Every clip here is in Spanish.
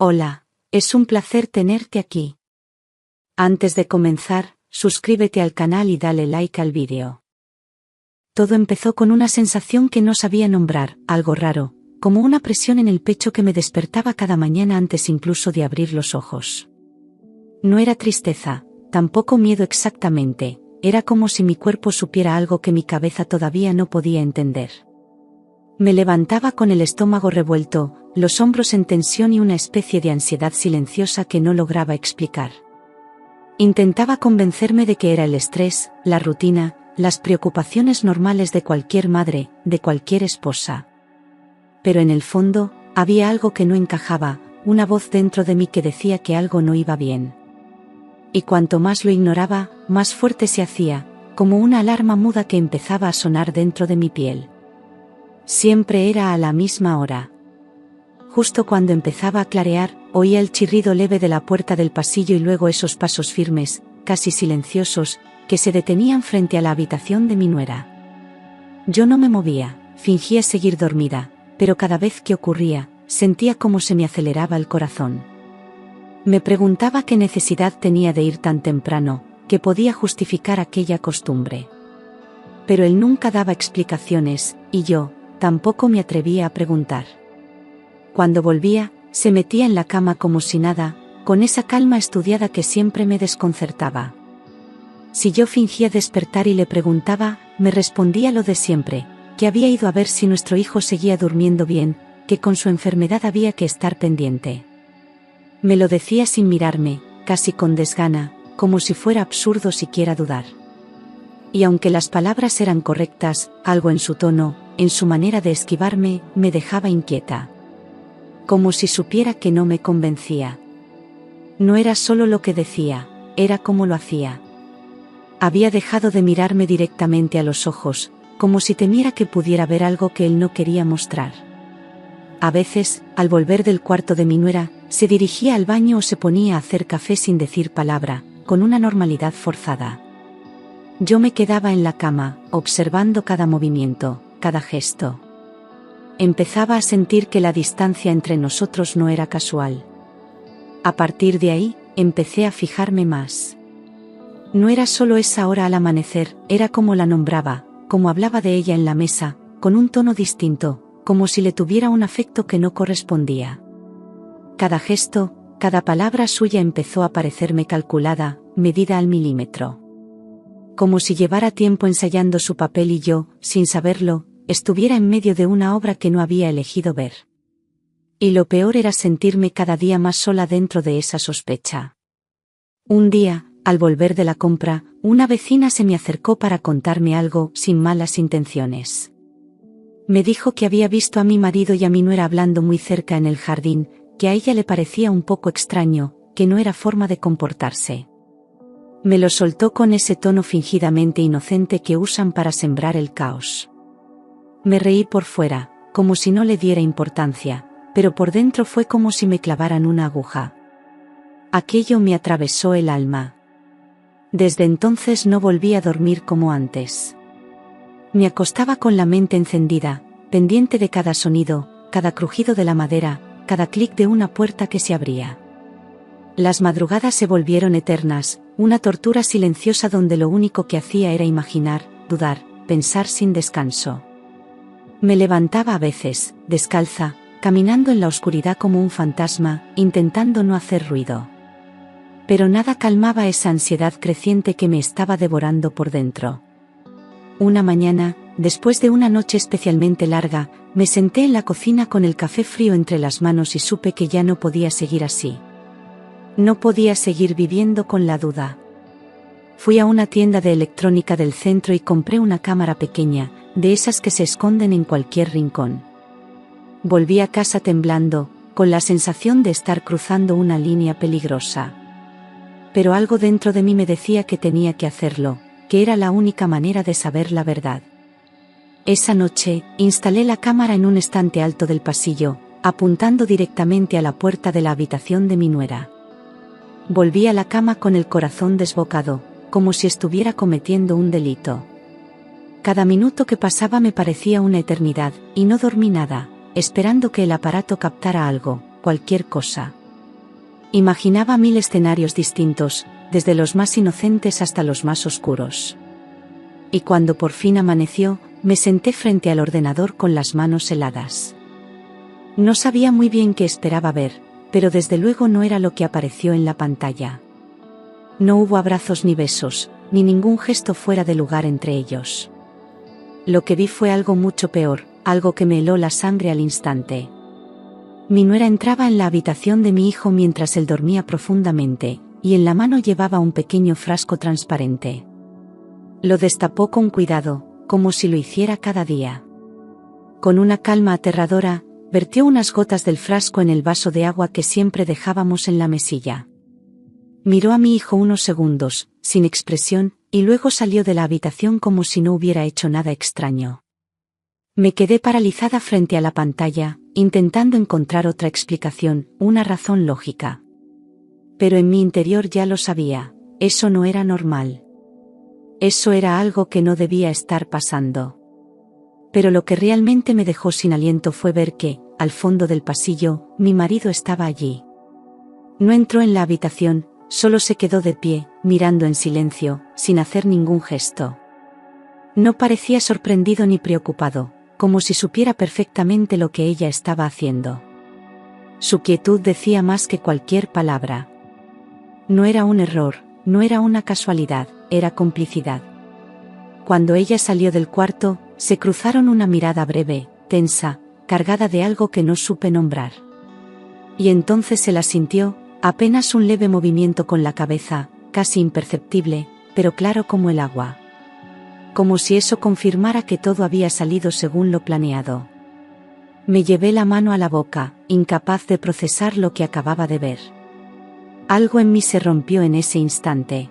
Hola, es un placer tenerte aquí. Antes de comenzar, suscríbete al canal y dale like al vídeo. Todo empezó con una sensación que no sabía nombrar, algo raro, como una presión en el pecho que me despertaba cada mañana antes incluso de abrir los ojos. No era tristeza, tampoco miedo exactamente, era como si mi cuerpo supiera algo que mi cabeza todavía no podía entender. Me levantaba con el estómago revuelto, los hombros en tensión y una especie de ansiedad silenciosa que no lograba explicar. Intentaba convencerme de que era el estrés, la rutina, las preocupaciones normales de cualquier madre, de cualquier esposa. Pero en el fondo, había algo que no encajaba, una voz dentro de mí que decía que algo no iba bien. Y cuanto más lo ignoraba, más fuerte se hacía, como una alarma muda que empezaba a sonar dentro de mi piel. Siempre era a la misma hora. Justo cuando empezaba a clarear, oía el chirrido leve de la puerta del pasillo y luego esos pasos firmes, casi silenciosos, que se detenían frente a la habitación de mi nuera. Yo no me movía, fingía seguir dormida, pero cada vez que ocurría, sentía como se me aceleraba el corazón. Me preguntaba qué necesidad tenía de ir tan temprano, que podía justificar aquella costumbre. Pero él nunca daba explicaciones, y yo, tampoco me atrevía a preguntar. Cuando volvía, se metía en la cama como si nada, con esa calma estudiada que siempre me desconcertaba. Si yo fingía despertar y le preguntaba, me respondía lo de siempre, que había ido a ver si nuestro hijo seguía durmiendo bien, que con su enfermedad había que estar pendiente. Me lo decía sin mirarme, casi con desgana, como si fuera absurdo siquiera dudar. Y aunque las palabras eran correctas, algo en su tono, en su manera de esquivarme, me dejaba inquieta. Como si supiera que no me convencía. No era solo lo que decía, era cómo lo hacía. Había dejado de mirarme directamente a los ojos, como si temiera que pudiera ver algo que él no quería mostrar. A veces, al volver del cuarto de mi nuera, se dirigía al baño o se ponía a hacer café sin decir palabra, con una normalidad forzada. Yo me quedaba en la cama, observando cada movimiento, cada gesto. Empezaba a sentir que la distancia entre nosotros no era casual. A partir de ahí, empecé a fijarme más. No era solo esa hora al amanecer, era como la nombraba, como hablaba de ella en la mesa, con un tono distinto, como si le tuviera un afecto que no correspondía. Cada gesto, cada palabra suya empezó a parecerme calculada, medida al milímetro. Como si llevara tiempo ensayando su papel y yo, sin saberlo, estuviera en medio de una obra que no había elegido ver. Y lo peor era sentirme cada día más sola dentro de esa sospecha. Un día, al volver de la compra, una vecina se me acercó para contarme algo, sin malas intenciones. Me dijo que había visto a mi marido y a mi nuera hablando muy cerca en el jardín, que a ella le parecía un poco extraño, que no era forma de comportarse. Me lo soltó con ese tono fingidamente inocente que usan para sembrar el caos. Me reí por fuera, como si no le diera importancia, pero por dentro fue como si me clavaran una aguja. Aquello me atravesó el alma. Desde entonces no volví a dormir como antes. Me acostaba con la mente encendida, pendiente de cada sonido, cada crujido de la madera, cada clic de una puerta que se abría. Las madrugadas se volvieron eternas, una tortura silenciosa donde lo único que hacía era imaginar, dudar, pensar sin descanso. Me levantaba a veces, descalza, caminando en la oscuridad como un fantasma, intentando no hacer ruido. Pero nada calmaba esa ansiedad creciente que me estaba devorando por dentro. Una mañana, después de una noche especialmente larga, me senté en la cocina con el café frío entre las manos y supe que ya no podía seguir así. No podía seguir viviendo con la duda. Fui a una tienda de electrónica del centro y compré una cámara pequeña, de esas que se esconden en cualquier rincón. Volví a casa temblando, con la sensación de estar cruzando una línea peligrosa. Pero algo dentro de mí me decía que tenía que hacerlo, que era la única manera de saber la verdad. Esa noche, instalé la cámara en un estante alto del pasillo, apuntando directamente a la puerta de la habitación de mi nuera. Volví a la cama con el corazón desbocado, como si estuviera cometiendo un delito. Cada minuto que pasaba me parecía una eternidad, y no dormí nada, esperando que el aparato captara algo, cualquier cosa. Imaginaba 1000 escenarios distintos, desde los más inocentes hasta los más oscuros. Y cuando por fin amaneció, me senté frente al ordenador con las manos heladas. No sabía muy bien qué esperaba ver, pero desde luego no era lo que apareció en la pantalla. No hubo abrazos ni besos, ni ningún gesto fuera de lugar entre ellos. Lo que vi fue algo mucho peor, algo que me heló la sangre al instante. Mi nuera entraba en la habitación de mi hijo mientras él dormía profundamente, y en la mano llevaba un pequeño frasco transparente. Lo destapó con cuidado, como si lo hiciera cada día. Con una calma aterradora, vertió unas gotas del frasco en el vaso de agua que siempre dejábamos en la mesilla. Miró a mi hijo unos segundos, sin expresión, y luego salió de la habitación como si no hubiera hecho nada extraño. Me quedé paralizada frente a la pantalla, intentando encontrar otra explicación, una razón lógica. Pero en mi interior ya lo sabía, eso no era normal. Eso era algo que no debía estar pasando. Pero lo que realmente me dejó sin aliento fue ver que, al fondo del pasillo, mi marido estaba allí. No entró en la habitación, solo se quedó de pie, mirando en silencio, sin hacer ningún gesto. No parecía sorprendido ni preocupado, como si supiera perfectamente lo que ella estaba haciendo. Su quietud decía más que cualquier palabra. No era un error, no era una casualidad, era complicidad. Cuando ella salió del cuarto, se cruzaron una mirada breve, tensa, cargada de algo que no supe nombrar. Y entonces se la sintió, apenas un leve movimiento con la cabeza, casi imperceptible, pero claro como el agua. Como si eso confirmara que todo había salido según lo planeado. Me llevé la mano a la boca, incapaz de procesar lo que acababa de ver. Algo en mí se rompió en ese instante.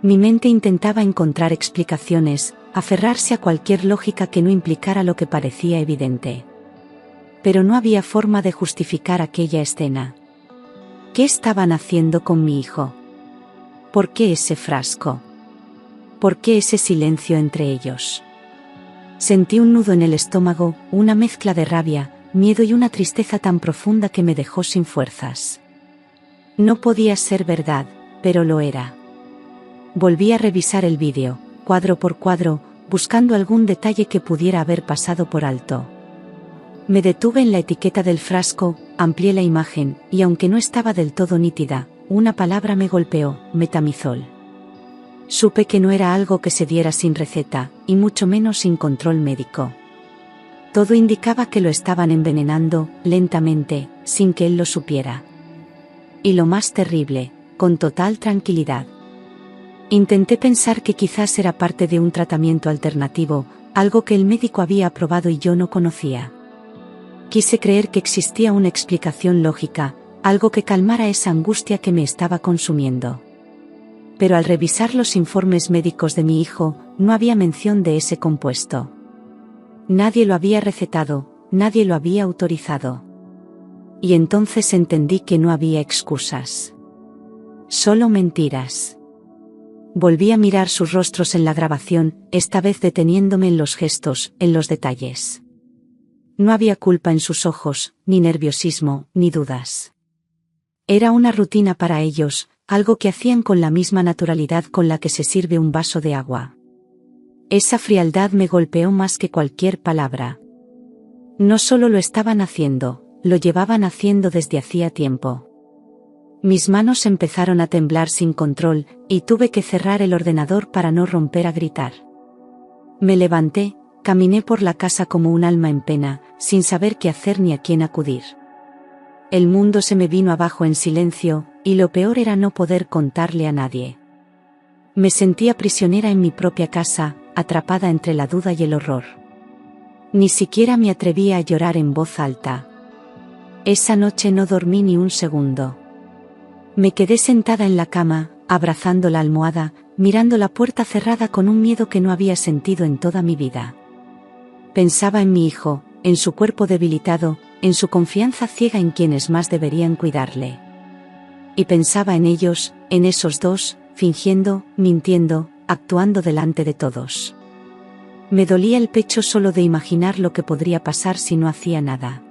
Mi mente intentaba encontrar explicaciones, aferrarse a cualquier lógica que no implicara lo que parecía evidente. Pero no había forma de justificar aquella escena. ¿Qué estaban haciendo con mi hijo? ¿Por qué ese frasco? ¿Por qué ese silencio entre ellos? Sentí un nudo en el estómago, una mezcla de rabia, miedo y una tristeza tan profunda que me dejó sin fuerzas. No podía ser verdad, pero lo era. Volví a revisar el vídeo, cuadro por cuadro, buscando algún detalle que pudiera haber pasado por alto. Me detuve en la etiqueta del frasco, amplié la imagen, y aunque no estaba del todo nítida, una palabra me golpeó: metamizol. Supe que no era algo que se diera sin receta, y mucho menos sin control médico. Todo indicaba que lo estaban envenenando, lentamente, sin que él lo supiera. Y lo más terrible, con total tranquilidad. Intenté pensar que quizás era parte de un tratamiento alternativo, algo que el médico había aprobado y yo no conocía. Quise creer que existía una explicación lógica, algo que calmara esa angustia que me estaba consumiendo. Pero al revisar los informes médicos de mi hijo, no había mención de ese compuesto. Nadie lo había recetado, nadie lo había autorizado. Y entonces entendí que no había excusas. Solo mentiras. Volví a mirar sus rostros en la grabación, esta vez deteniéndome en los gestos, en los detalles. No había culpa en sus ojos, ni nerviosismo, ni dudas. Era una rutina para ellos, algo que hacían con la misma naturalidad con la que se sirve un vaso de agua. Esa frialdad me golpeó más que cualquier palabra. No solo lo estaban haciendo, lo llevaban haciendo desde hacía tiempo. Mis manos empezaron a temblar sin control, y tuve que cerrar el ordenador para no romper a gritar. Me levanté, caminé por la casa como un alma en pena, sin saber qué hacer ni a quién acudir. El mundo se me vino abajo en silencio, y lo peor era no poder contarle a nadie. Me sentía prisionera en mi propia casa, atrapada entre la duda y el horror. Ni siquiera me atrevía a llorar en voz alta. Esa noche no dormí ni un segundo. Me quedé sentada en la cama, abrazando la almohada, mirando la puerta cerrada con un miedo que no había sentido en toda mi vida. Pensaba en mi hijo, en su cuerpo debilitado, en su confianza ciega en quienes más deberían cuidarle. Y pensaba en ellos, en esos dos, fingiendo, mintiendo, actuando delante de todos. Me dolía el pecho solo de imaginar lo que podría pasar si no hacía nada.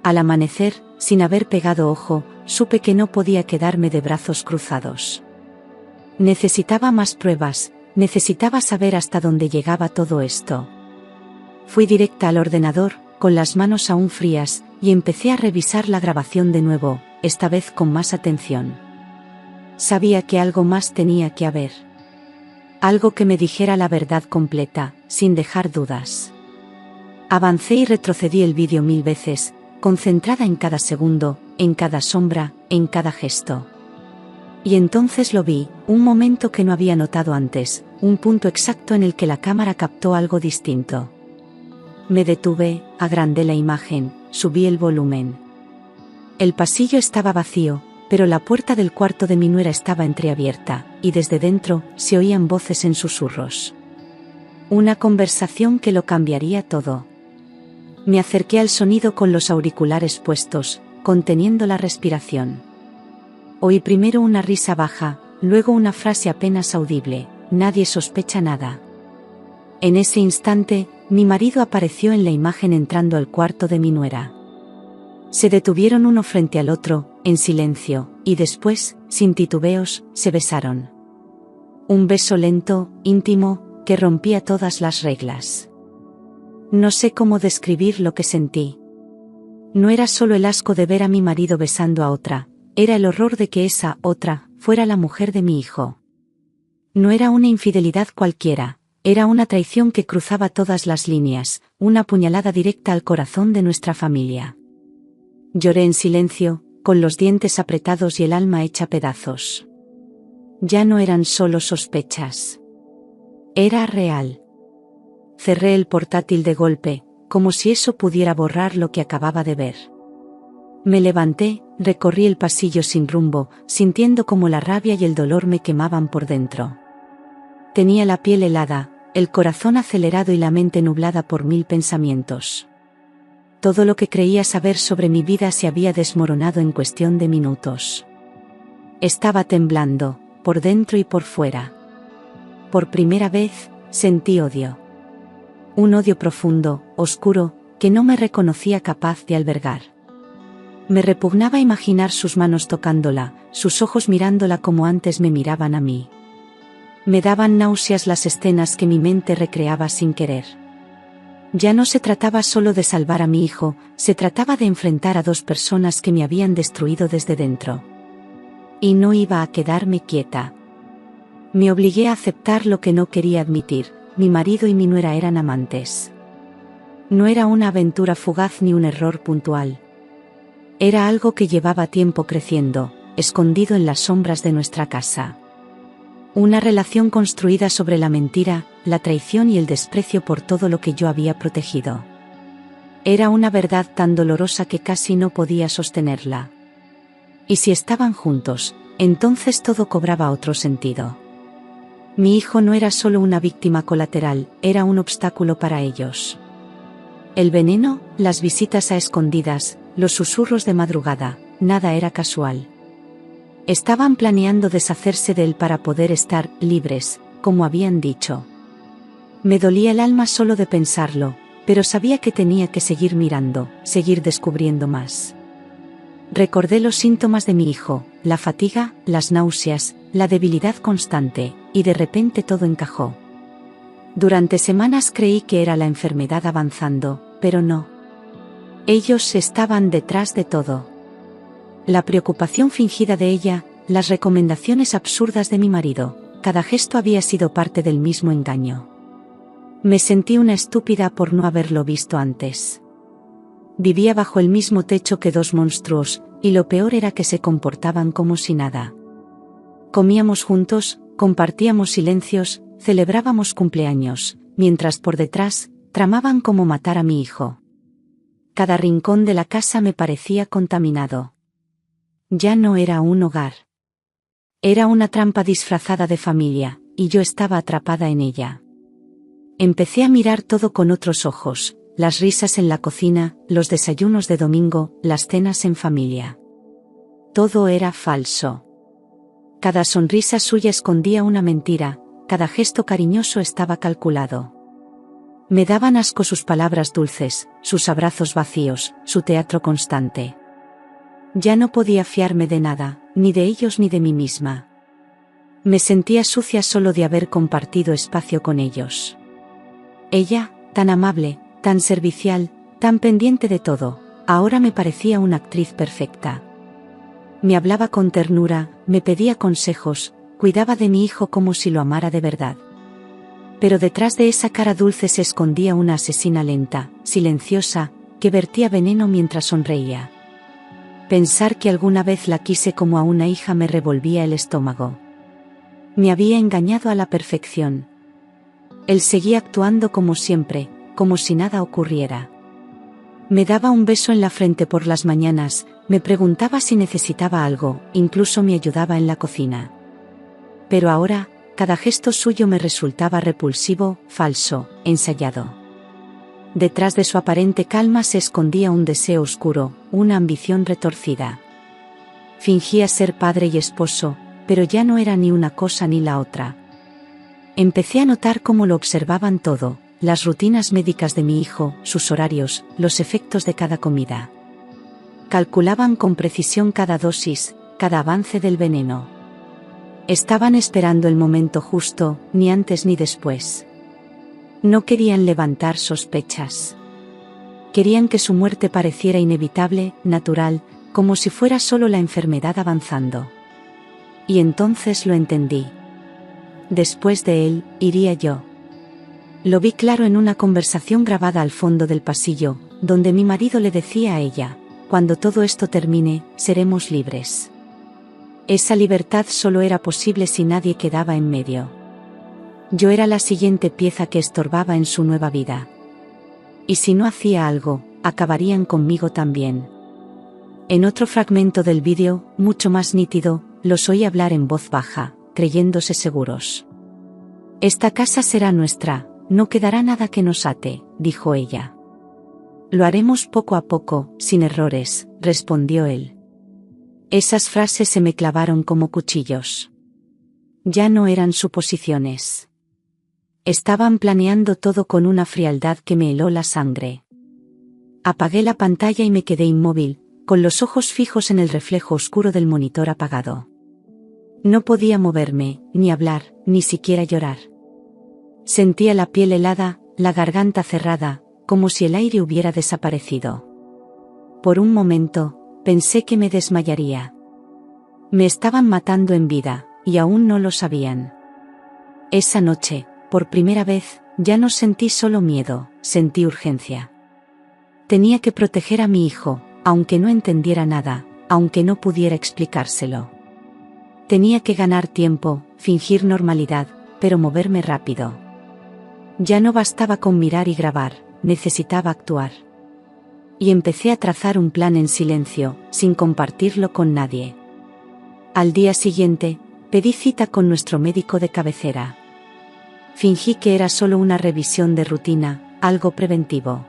Al amanecer, sin haber pegado ojo, supe que no podía quedarme de brazos cruzados. Necesitaba más pruebas, necesitaba saber hasta dónde llegaba todo esto. Fui directa al ordenador, con las manos aún frías, y empecé a revisar la grabación de nuevo, esta vez con más atención. Sabía que algo más tenía que haber. Algo que me dijera la verdad completa, sin dejar dudas. Avancé y retrocedí el vídeo 1000 veces, concentrada en cada segundo, en cada sombra, en cada gesto. Y entonces lo vi, un momento que no había notado antes, un punto exacto en el que la cámara captó algo distinto. Me detuve, agrandé la imagen, subí el volumen. El pasillo estaba vacío, pero la puerta del cuarto de mi nuera estaba entreabierta, y desde dentro se oían voces en susurros. Una conversación que lo cambiaría todo. Me acerqué al sonido con los auriculares puestos, conteniendo la respiración. Oí primero una risa baja, luego una frase apenas audible: nadie sospecha nada. En ese instante, mi marido apareció en la imagen entrando al cuarto de mi nuera. Se detuvieron uno frente al otro, en silencio, y después, sin titubeos, se besaron. Un beso lento, íntimo, que rompía todas las reglas. No sé cómo describir lo que sentí. No era solo el asco de ver a mi marido besando a otra, era el horror de que esa otra fuera la mujer de mi hijo. No era una infidelidad cualquiera, era una traición que cruzaba todas las líneas, una puñalada directa al corazón de nuestra familia. Lloré en silencio, con los dientes apretados y el alma hecha pedazos. Ya no eran solo sospechas. Era real. Cerré el portátil de golpe, como si eso pudiera borrar lo que acababa de ver. Me levanté, recorrí el pasillo sin rumbo, sintiendo como la rabia y el dolor me quemaban por dentro. Tenía la piel helada, el corazón acelerado y la mente nublada por 1000 pensamientos. Todo lo que creía saber sobre mi vida se había desmoronado en cuestión de minutos. Estaba temblando, por dentro y por fuera. Por primera vez, sentí odio. Un odio profundo, oscuro, que no me reconocía capaz de albergar. Me repugnaba imaginar sus manos tocándola, sus ojos mirándola como antes me miraban a mí. Me daban náuseas las escenas que mi mente recreaba sin querer. Ya no se trataba solo de salvar a mi hijo, se trataba de enfrentar a dos personas que me habían destruido desde dentro. Y no iba a quedarme quieta. Me obligué a aceptar lo que no quería admitir: mi marido y mi nuera eran amantes. No era una aventura fugaz ni un error puntual. Era algo que llevaba tiempo creciendo, escondido en las sombras de nuestra casa. Una relación construida sobre la mentira, la traición y el desprecio por todo lo que yo había protegido. Era una verdad tan dolorosa que casi no podía sostenerla. Y si estaban juntos, entonces todo cobraba otro sentido. Mi hijo no era solo una víctima colateral, era un obstáculo para ellos. El veneno, las visitas a escondidas, los susurros de madrugada, nada era casual. Estaban planeando deshacerse de él para poder estar libres, como habían dicho. Me dolía el alma solo de pensarlo, pero sabía que tenía que seguir mirando, seguir descubriendo más. Recordé los síntomas de mi hijo, la fatiga, las náuseas, la debilidad constante, y de repente todo encajó. Durante semanas creí que era la enfermedad avanzando, pero no. Ellos estaban detrás de todo. La preocupación fingida de ella, las recomendaciones absurdas de mi marido, cada gesto había sido parte del mismo engaño. Me sentí una estúpida por no haberlo visto antes. Vivía bajo el mismo techo que dos monstruos, y lo peor era que se comportaban como si nada. Comíamos juntos, compartíamos silencios, celebrábamos cumpleaños, mientras por detrás, tramaban cómo matar a mi hijo. Cada rincón de la casa me parecía contaminado. Ya no era un hogar. Era una trampa disfrazada de familia, y yo estaba atrapada en ella. Empecé a mirar todo con otros ojos, las risas en la cocina, los desayunos de domingo, las cenas en familia. Todo era falso. Cada sonrisa suya escondía una mentira, cada gesto cariñoso estaba calculado. Me daban asco sus palabras dulces, sus abrazos vacíos, su teatro constante. Ya no podía fiarme de nada, ni de ellos ni de mí misma. Me sentía sucia solo de haber compartido espacio con ellos. Ella, tan amable, tan servicial, tan pendiente de todo, ahora me parecía una actriz perfecta. Me hablaba con ternura, me pedía consejos, cuidaba de mi hijo como si lo amara de verdad. Pero detrás de esa cara dulce se escondía una asesina lenta, silenciosa, que vertía veneno mientras sonreía. Pensar que alguna vez la quise como a una hija me revolvía el estómago. Me había engañado a la perfección. Él seguía actuando como siempre, como si nada ocurriera. Me daba un beso en la frente por las mañanas, me preguntaba si necesitaba algo, incluso me ayudaba en la cocina. Pero ahora, cada gesto suyo me resultaba repulsivo, falso, ensayado. Detrás de su aparente calma se escondía un deseo oscuro, una ambición retorcida. Fingía ser padre y esposo, pero ya no era ni una cosa ni la otra. Empecé a notar cómo lo observaban todo, las rutinas médicas de mi hijo, sus horarios, los efectos de cada comida. Calculaban con precisión cada dosis, cada avance del veneno. Estaban esperando el momento justo, ni antes ni después. No querían levantar sospechas. Querían que su muerte pareciera inevitable, natural, como si fuera solo la enfermedad avanzando. Y entonces lo entendí. Después de él, iría yo. Lo vi claro en una conversación grabada al fondo del pasillo, donde mi marido le decía a ella: cuando todo esto termine, seremos libres. Esa libertad solo era posible si nadie quedaba en medio. Yo era la siguiente pieza que estorbaba en su nueva vida. Y si no hacía algo, acabarían conmigo también. En otro fragmento del vídeo, mucho más nítido, los oí hablar en voz baja, creyéndose seguros. Esta casa será nuestra, no quedará nada que nos ate, dijo ella. Lo haremos poco a poco, sin errores, respondió él. Esas frases se me clavaron como cuchillos. Ya no eran suposiciones. Estaban planeando todo con una frialdad que me heló la sangre. Apagué la pantalla y me quedé inmóvil, con los ojos fijos en el reflejo oscuro del monitor apagado. No podía moverme, ni hablar, ni siquiera llorar. Sentía la piel helada, la garganta cerrada, como si el aire hubiera desaparecido. Por un momento, pensé que me desmayaría. Me estaban matando en vida, y aún no lo sabían. Esa noche, por primera vez, ya no sentí solo miedo, sentí urgencia. Tenía que proteger a mi hijo, aunque no entendiera nada, aunque no pudiera explicárselo. Tenía que ganar tiempo, fingir normalidad, pero moverme rápido. Ya no bastaba con mirar y grabar, necesitaba actuar. Y empecé a trazar un plan en silencio, sin compartirlo con nadie. Al día siguiente, pedí cita con nuestro médico de cabecera. Fingí que era solo una revisión de rutina, algo preventivo.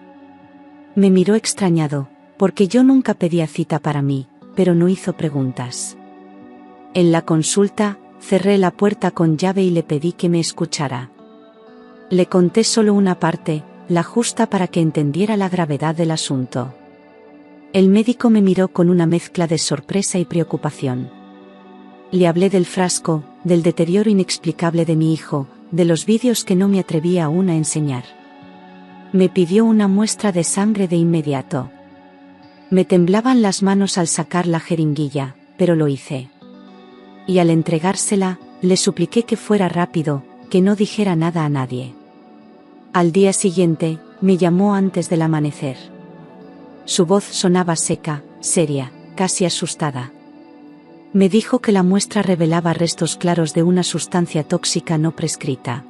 Me miró extrañado, porque yo nunca pedía cita para mí, pero no hizo preguntas. En la consulta, cerré la puerta con llave y le pedí que me escuchara. Le conté solo una parte, la justa para que entendiera la gravedad del asunto. El médico me miró con una mezcla de sorpresa y preocupación. Le hablé del frasco, del deterioro inexplicable de mi hijo, de los vídeos que no me atrevía aún a enseñar. Me pidió una muestra de sangre de inmediato. Me temblaban las manos al sacar la jeringuilla, pero lo hice. Y al entregársela, le supliqué que fuera rápido, que no dijera nada a nadie. Al día siguiente, me llamó antes del amanecer. Su voz sonaba seca, seria, casi asustada. Me dijo que la muestra revelaba restos claros de una sustancia tóxica no prescrita.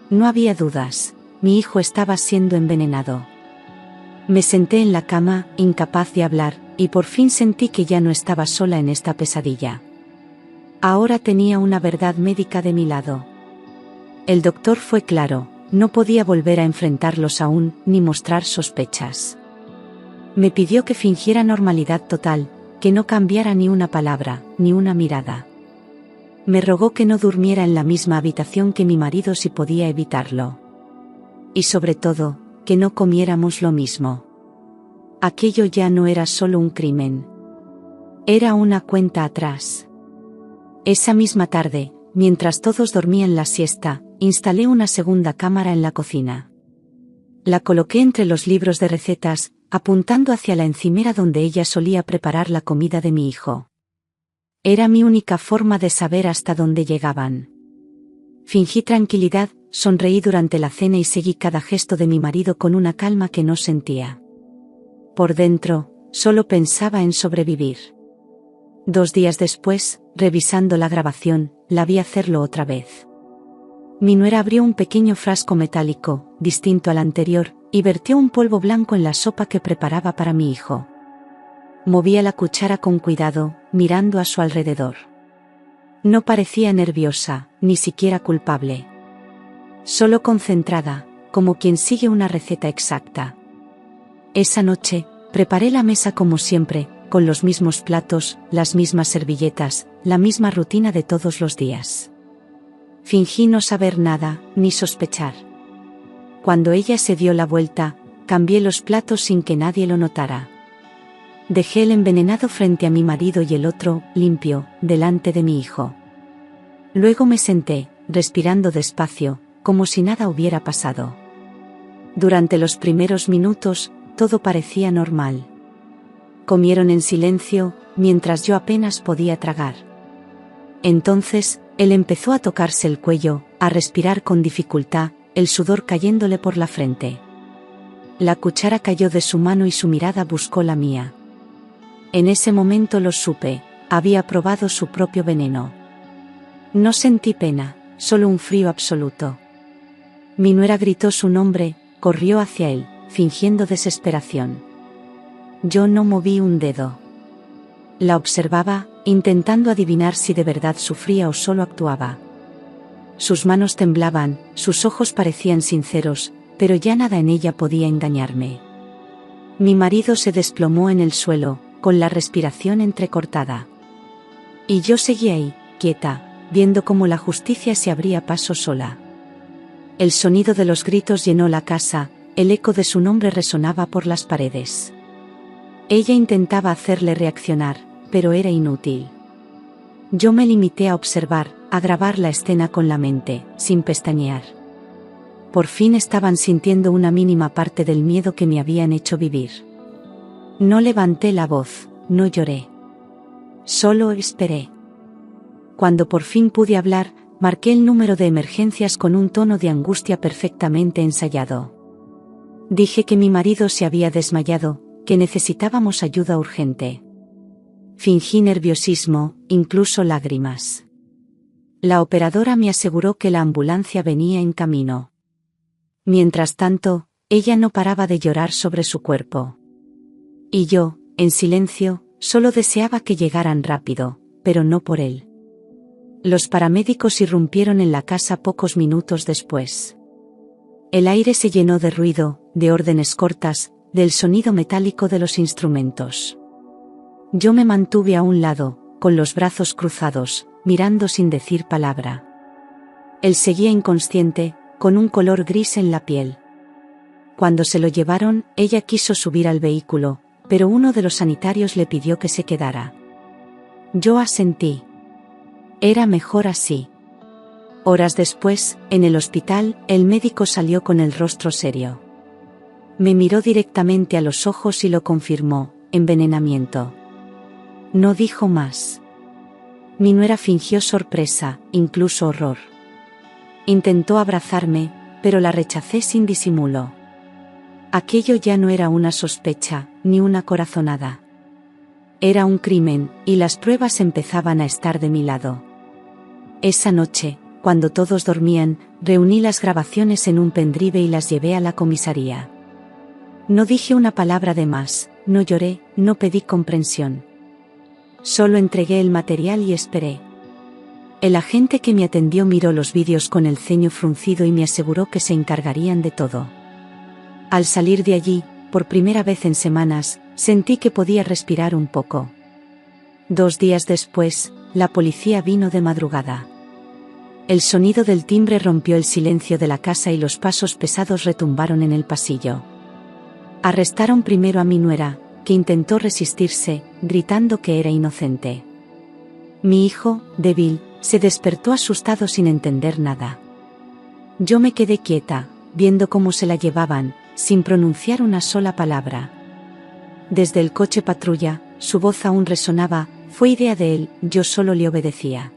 No había dudas, mi hijo estaba siendo envenenado. Me senté en la cama, incapaz de hablar, y por fin sentí que ya no estaba sola en esta pesadilla. Ahora tenía una verdad médica de mi lado. El doctor fue claro, no podía volver a enfrentarlos aún, ni mostrar sospechas. Me pidió que fingiera normalidad total, que no cambiara ni una palabra, ni una mirada. Me rogó que no durmiera en la misma habitación que mi marido si podía evitarlo. Y sobre todo, que no comiéramos lo mismo. Aquello ya no era solo un crimen. Era una cuenta atrás. Esa misma tarde, mientras todos dormían la siesta, instalé una segunda cámara en la cocina. La coloqué entre los libros de recetas, apuntando hacia la encimera donde ella solía preparar la comida de mi hijo. Era mi única forma de saber hasta dónde llegaban. Fingí tranquilidad, sonreí durante la cena y seguí cada gesto de mi marido con una calma que no sentía. Por dentro, solo pensaba en sobrevivir. 2 días después, revisando la grabación, la vi hacerlo otra vez. Mi nuera abrió un pequeño frasco metálico, distinto al anterior, y vertió un polvo blanco en la sopa que preparaba para mi hijo. Movía la cuchara con cuidado, mirando a su alrededor. No parecía nerviosa, ni siquiera culpable. Solo concentrada, como quien sigue una receta exacta. Esa noche, preparé la mesa como siempre, con los mismos platos, las mismas servilletas, la misma rutina de todos los días. Fingí no saber nada, ni sospechar. Cuando ella se dio la vuelta, cambié los platos sin que nadie lo notara. Dejé el envenenado frente a mi marido y el otro, limpio, delante de mi hijo. Luego me senté, respirando despacio, como si nada hubiera pasado. Durante los primeros minutos, todo parecía normal. Comieron en silencio, mientras yo apenas podía tragar. Entonces, él empezó a tocarse el cuello, a respirar con dificultad, el sudor cayéndole por la frente. La cuchara cayó de su mano y su mirada buscó la mía. En ese momento lo supe, había probado su propio veneno. No sentí pena, solo un frío absoluto. Mi nuera gritó su nombre, corrió hacia él, fingiendo desesperación. Yo no moví un dedo. La observaba, intentando adivinar si de verdad sufría o solo actuaba. Sus manos temblaban, sus ojos parecían sinceros, pero ya nada en ella podía engañarme. Mi marido se desplomó en el suelo, con la respiración entrecortada. Y yo seguía ahí, quieta, viendo cómo la justicia se abría paso sola. El sonido de los gritos llenó la casa, el eco de su nombre resonaba por las paredes. Ella intentaba hacerle reaccionar, pero era inútil. Yo me limité a observar, a grabar la escena con la mente, sin pestañear. Por fin estaban sintiendo una mínima parte del miedo que me habían hecho vivir. No levanté la voz, no lloré. Solo esperé. Cuando por fin pude hablar, marqué el número de emergencias con un tono de angustia perfectamente ensayado. Dije que mi marido se había desmayado, que necesitábamos ayuda urgente. Fingí nerviosismo, incluso lágrimas. La operadora me aseguró que la ambulancia venía en camino. Mientras tanto, ella no paraba de llorar sobre su cuerpo. Y yo, en silencio, solo deseaba que llegaran rápido, pero no por él. Los paramédicos irrumpieron en la casa pocos minutos después. El aire se llenó de ruido, de órdenes cortas, del sonido metálico de los instrumentos. Yo me mantuve a un lado, con los brazos cruzados, mirando sin decir palabra. Él seguía inconsciente, con un color gris en la piel. Cuando se lo llevaron, ella quiso subir al vehículo, pero uno de los sanitarios le pidió que se quedara. Yo asentí. Era mejor así. Horas después, en el hospital, el médico salió con el rostro serio. Me miró directamente a los ojos y lo confirmó: envenenamiento. No dijo más. Mi nuera fingió sorpresa, incluso horror. Intentó abrazarme, pero la rechacé sin disimulo. Aquello ya no era una sospecha, ni una corazonada. Era un crimen, y las pruebas empezaban a estar de mi lado. Esa noche, cuando todos dormían, reuní las grabaciones en un pendrive y las llevé a la comisaría. No dije una palabra de más, no lloré, no pedí comprensión. Solo entregué el material y esperé. El agente que me atendió miró los vídeos con el ceño fruncido y me aseguró que se encargarían de todo. Al salir de allí, por primera vez en semanas, sentí que podía respirar un poco. 2 días después, la policía vino de madrugada. El sonido del timbre rompió el silencio de la casa y los pasos pesados retumbaron en el pasillo. Arrestaron primero a mi nuera, que intentó resistirse, gritando que era inocente. Mi hijo, débil, se despertó asustado sin entender nada. Yo me quedé quieta, viendo cómo se la llevaban, sin pronunciar una sola palabra. Desde el coche patrulla, su voz aún resonaba, fue idea de él, yo solo le obedecía.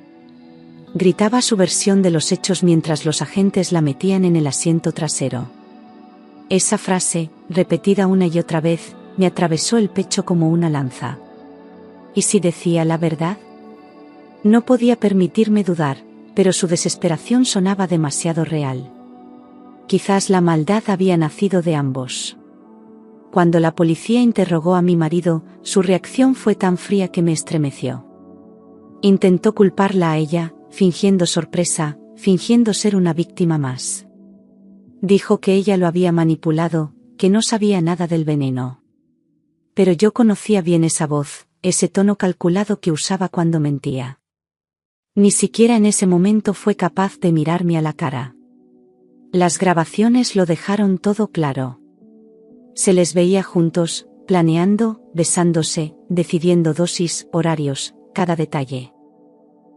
Gritaba su versión de los hechos mientras los agentes la metían en el asiento trasero. Esa frase, repetida una y otra vez, me atravesó el pecho como una lanza. ¿Y si decía la verdad? No podía permitirme dudar, pero su desesperación sonaba demasiado real. Quizás la maldad había nacido de ambos. Cuando la policía interrogó a mi marido, su reacción fue tan fría que me estremeció. Intentó culparla a ella, fingiendo sorpresa, fingiendo ser una víctima más. Dijo que ella lo había manipulado, que no sabía nada del veneno. Pero yo conocía bien esa voz, ese tono calculado que usaba cuando mentía. Ni siquiera en ese momento fue capaz de mirarme a la cara. Las grabaciones lo dejaron todo claro. Se les veía juntos, planeando, besándose, decidiendo dosis, horarios, cada detalle.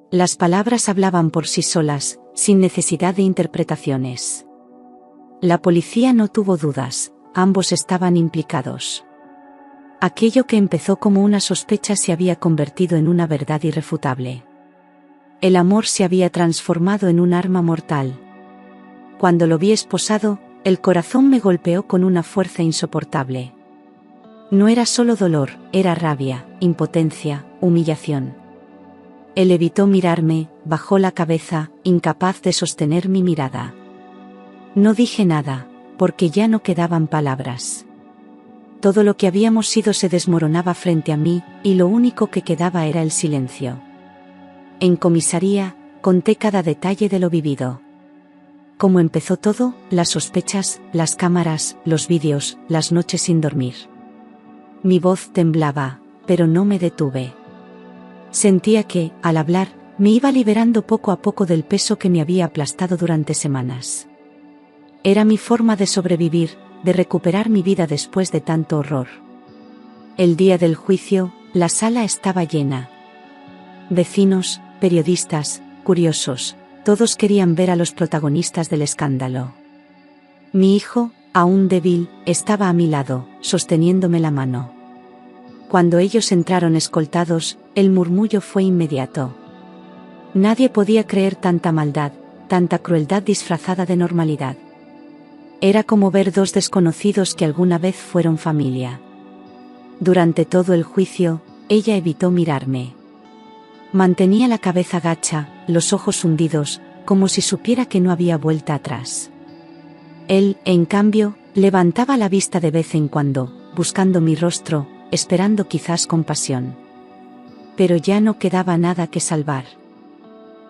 Las palabras hablaban por sí solas, sin necesidad de interpretaciones. La policía no tuvo dudas, ambos estaban implicados. Aquello que empezó como una sospecha se había convertido en una verdad irrefutable. El amor se había transformado en un arma mortal. Cuando lo vi esposado, el corazón me golpeó con una fuerza insoportable. No era solo dolor, era rabia, impotencia, humillación. Él evitó mirarme, bajó la cabeza, incapaz de sostener mi mirada. No dije nada, porque ya no quedaban palabras. Todo lo que habíamos sido se desmoronaba frente a mí, y lo único que quedaba era el silencio. En comisaría, conté cada detalle de lo vivido. Cómo empezó todo, las sospechas, las cámaras, los vídeos, las noches sin dormir. Mi voz temblaba, pero no me detuve. Sentía que, al hablar, me iba liberando poco a poco del peso que me había aplastado durante semanas. Era mi forma de sobrevivir, de recuperar mi vida después de tanto horror. El día del juicio, la sala estaba llena. Vecinos, periodistas, curiosos, todos querían ver a los protagonistas del escándalo. Mi hijo, aún débil, estaba a mi lado, sosteniéndome la mano. Cuando ellos entraron escoltados, el murmullo fue inmediato. Nadie podía creer tanta maldad, tanta crueldad disfrazada de normalidad. Era como ver dos desconocidos que alguna vez fueron familia. Durante todo el juicio, ella evitó mirarme. Mantenía la cabeza gacha, los ojos hundidos, como si supiera que no había vuelta atrás. Él, en cambio, levantaba la vista de vez en cuando, buscando mi rostro, esperando quizás compasión. Pero ya no quedaba nada que salvar.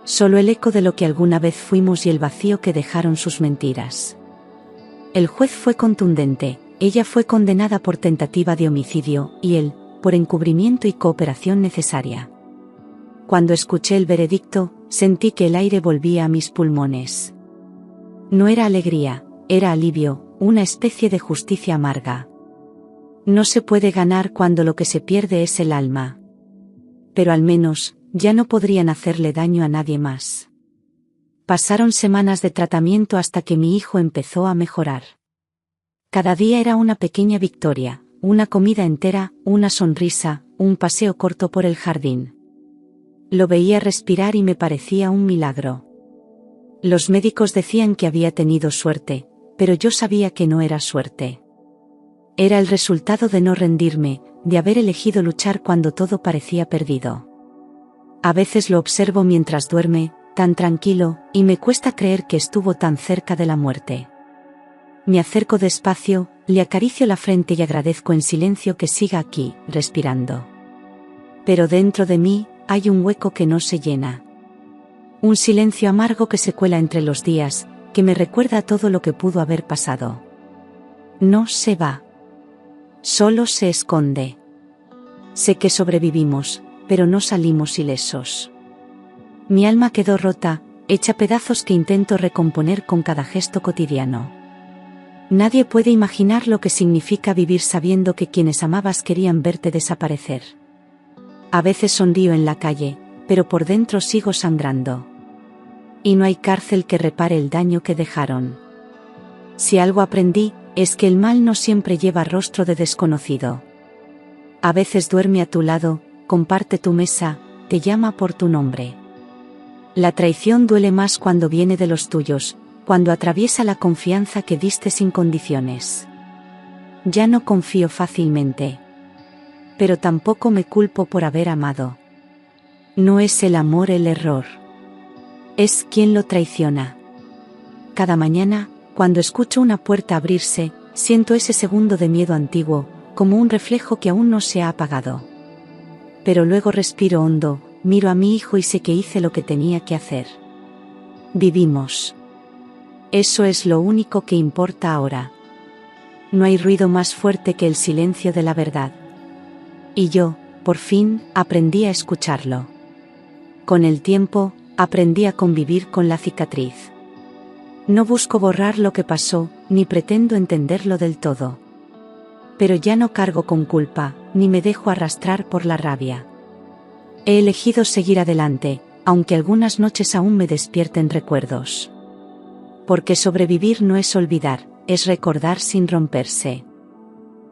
Solo el eco de lo que alguna vez fuimos y el vacío que dejaron sus mentiras. El juez fue contundente, ella fue condenada por tentativa de homicidio, y él, por encubrimiento y cooperación necesaria. Cuando escuché el veredicto, sentí que el aire volvía a mis pulmones. No era alegría, era alivio, una especie de justicia amarga. No se puede ganar cuando lo que se pierde es el alma. Pero al menos, ya no podrían hacerle daño a nadie más. Pasaron semanas de tratamiento hasta que mi hijo empezó a mejorar. Cada día era una pequeña victoria, una comida entera, una sonrisa, un paseo corto por el jardín. Lo veía respirar y me parecía un milagro. Los médicos decían que había tenido suerte, pero yo sabía que no era suerte. Era el resultado de no rendirme, de haber elegido luchar cuando todo parecía perdido. A veces lo observo mientras duerme, tan tranquilo, y me cuesta creer que estuvo tan cerca de la muerte. Me acerco despacio, le acaricio la frente y agradezco en silencio que siga aquí, respirando. Pero dentro de mí, hay un hueco que no se llena. Un silencio amargo que se cuela entre los días, que me recuerda todo lo que pudo haber pasado. No se va. Solo se esconde. Sé que sobrevivimos, pero no salimos ilesos. Mi alma quedó rota, hecha pedazos que intento recomponer con cada gesto cotidiano. Nadie puede imaginar lo que significa vivir sabiendo que quienes amabas querían verte desaparecer. A veces sonrío en la calle, pero por dentro sigo sangrando. Y no hay cárcel que repare el daño que dejaron. Si algo aprendí, es que el mal no siempre lleva rostro de desconocido. A veces duerme a tu lado, comparte tu mesa, te llama por tu nombre. La traición duele más cuando viene de los tuyos, cuando atraviesa la confianza que diste sin condiciones. Ya no confío fácilmente. Pero tampoco me culpo por haber amado. No es el amor el error. Es quien lo traiciona. Cada mañana, cuando escucho una puerta abrirse, siento ese segundo de miedo antiguo, como un reflejo que aún no se ha apagado. Pero luego respiro hondo, miro a mi hijo y sé que hice lo que tenía que hacer. Vivimos. Eso es lo único que importa ahora. No hay ruido más fuerte que el silencio de la verdad. Y yo, por fin, aprendí a escucharlo. Con el tiempo, aprendí a convivir con la cicatriz. No busco borrar lo que pasó, ni pretendo entenderlo del todo. Pero ya no cargo con culpa, ni me dejo arrastrar por la rabia. He elegido seguir adelante, aunque algunas noches aún me despierten recuerdos. Porque sobrevivir no es olvidar, es recordar sin romperse.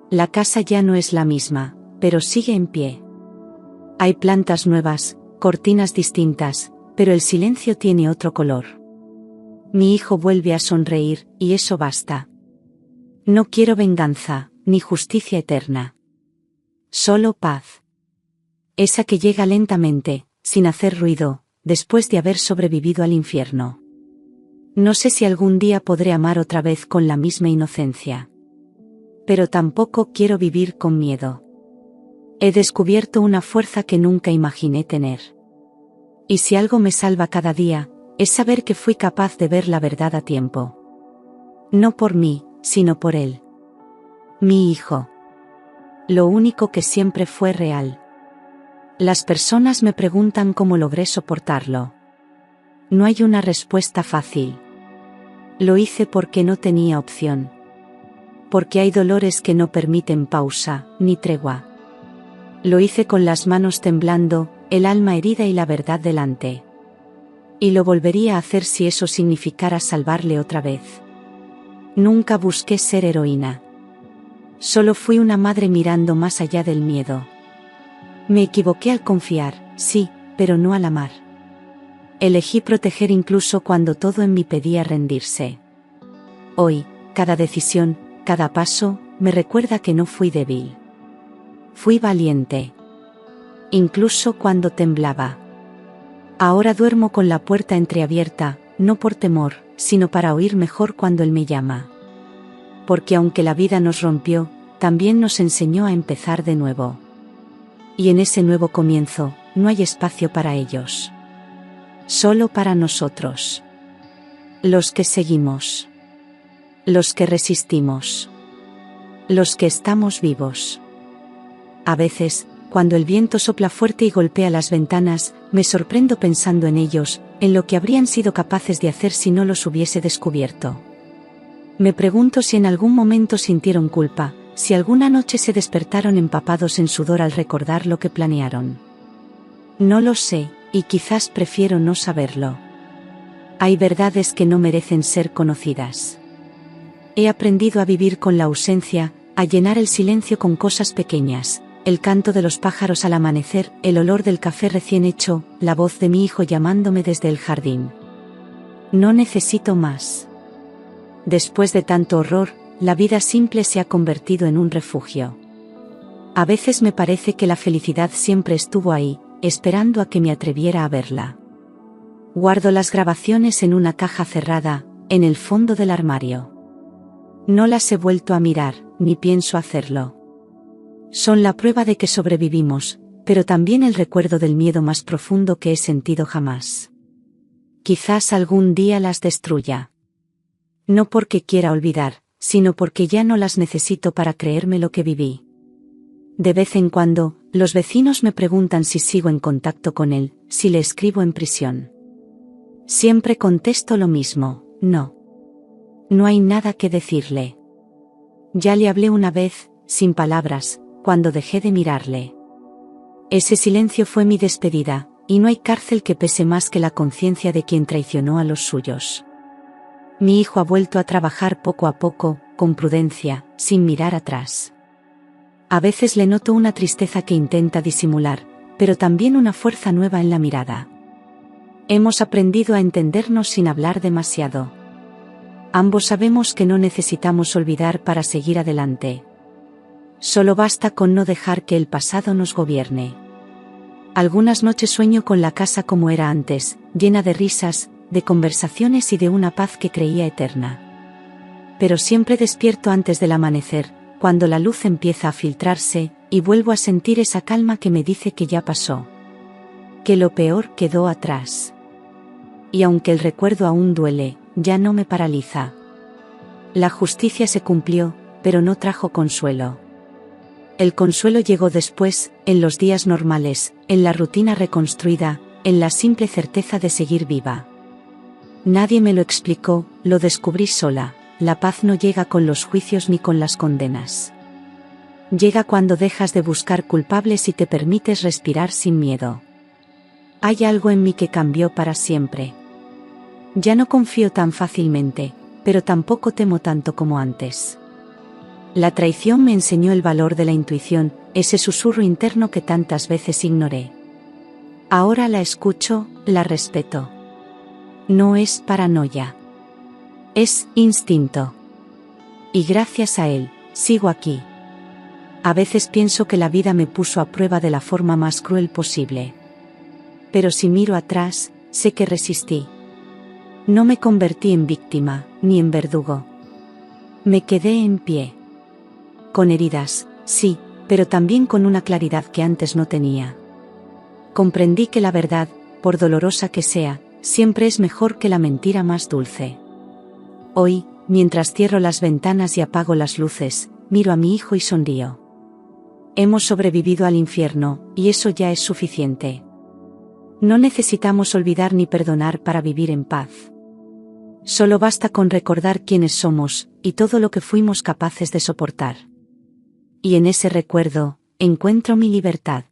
La casa ya no es la misma, pero sigue en pie. Hay plantas nuevas, cortinas distintas, pero el silencio tiene otro color. Mi hijo vuelve a sonreír, y eso basta. No quiero venganza, ni justicia eterna. Solo paz. Esa que llega lentamente, sin hacer ruido, después de haber sobrevivido al infierno. No sé si algún día podré amar otra vez con la misma inocencia. Pero tampoco quiero vivir con miedo. He descubierto una fuerza que nunca imaginé tener. Y si algo me salva cada día, es saber que fui capaz de ver la verdad a tiempo. No por mí, sino por él. Mi hijo. Lo único que siempre fue real. Las personas me preguntan cómo logré soportarlo. No hay una respuesta fácil. Lo hice porque no tenía opción. Porque hay dolores que no permiten pausa, ni tregua. Lo hice con las manos temblando, el alma herida y la verdad delante. Y lo volvería a hacer si eso significara salvarle otra vez. Nunca busqué ser heroína. Solo fui una madre mirando más allá del miedo. Me equivoqué al confiar, sí, pero no al amar. Elegí proteger incluso cuando todo en mí pedía rendirse. Hoy, cada decisión, cada paso, me recuerda que no fui débil. Fui valiente. Incluso cuando temblaba. Ahora duermo con la puerta entreabierta, no por temor, sino para oír mejor cuando él me llama. Porque aunque la vida nos rompió, también nos enseñó a empezar de nuevo. Y en ese nuevo comienzo, no hay espacio para ellos. Solo para nosotros. Los que seguimos. Los que resistimos. Los que estamos vivos. A veces, cuando el viento sopla fuerte y golpea las ventanas, me sorprendo pensando en ellos, en lo que habrían sido capaces de hacer si no los hubiese descubierto. Me pregunto si en algún momento sintieron culpa, si alguna noche se despertaron empapados en sudor al recordar lo que planearon. No lo sé, y quizás prefiero no saberlo. Hay verdades que no merecen ser conocidas. He aprendido a vivir con la ausencia, a llenar el silencio con cosas pequeñas, el canto de los pájaros al amanecer, el olor del café recién hecho, la voz de mi hijo llamándome desde el jardín. No necesito más. Después de tanto horror, la vida simple se ha convertido en un refugio. A veces me parece que la felicidad siempre estuvo ahí, esperando a que me atreviera a verla. Guardo las grabaciones en una caja cerrada, en el fondo del armario. No las he vuelto a mirar, ni pienso hacerlo. Son la prueba de que sobrevivimos, pero también el recuerdo del miedo más profundo que he sentido jamás. Quizás algún día las destruya. No porque quiera olvidar, sino porque ya no las necesito para creerme lo que viví. De vez en cuando, los vecinos me preguntan si sigo en contacto con él, si le escribo en prisión. Siempre contesto lo mismo, no. No hay nada que decirle. Ya le hablé una vez, sin palabras, cuando dejé de mirarle. Ese silencio fue mi despedida, y no hay cárcel que pese más que la conciencia de quien traicionó a los suyos. Mi hijo ha vuelto a trabajar poco a poco, con prudencia, sin mirar atrás. A veces le noto una tristeza que intenta disimular, pero también una fuerza nueva en la mirada. Hemos aprendido a entendernos sin hablar demasiado. Ambos sabemos que no necesitamos olvidar para seguir adelante. Solo basta con no dejar que el pasado nos gobierne. Algunas noches sueño con la casa como era antes, llena de risas, de conversaciones y de una paz que creía eterna. Pero siempre despierto antes del amanecer, cuando la luz empieza a filtrarse, y vuelvo a sentir esa calma que me dice que ya pasó. Que lo peor quedó atrás. Y aunque el recuerdo aún duele, ya no me paraliza. La justicia se cumplió, pero no trajo consuelo. El consuelo llegó después, en los días normales, en la rutina reconstruida, en la simple certeza de seguir viva. Nadie me lo explicó, lo descubrí sola. La paz no llega con los juicios ni con las condenas. Llega cuando dejas de buscar culpables y te permites respirar sin miedo. Hay algo en mí que cambió para siempre. Ya no confío tan fácilmente, pero tampoco temo tanto como antes. La traición me enseñó el valor de la intuición, ese susurro interno que tantas veces ignoré. Ahora la escucho, la respeto. No es paranoia. Es instinto. Y gracias a él, sigo aquí. A veces pienso que la vida me puso a prueba de la forma más cruel posible. Pero si miro atrás, sé que resistí. No me convertí en víctima, ni en verdugo. Me quedé en pie. Con heridas, sí, pero también con una claridad que antes no tenía. Comprendí que la verdad, por dolorosa que sea, siempre es mejor que la mentira más dulce. Hoy, mientras cierro las ventanas y apago las luces, miro a mi hijo y sonrío. Hemos sobrevivido al infierno, y eso ya es suficiente. No necesitamos olvidar ni perdonar para vivir en paz. Solo basta con recordar quiénes somos, y todo lo que fuimos capaces de soportar. Y en ese recuerdo, encuentro mi libertad.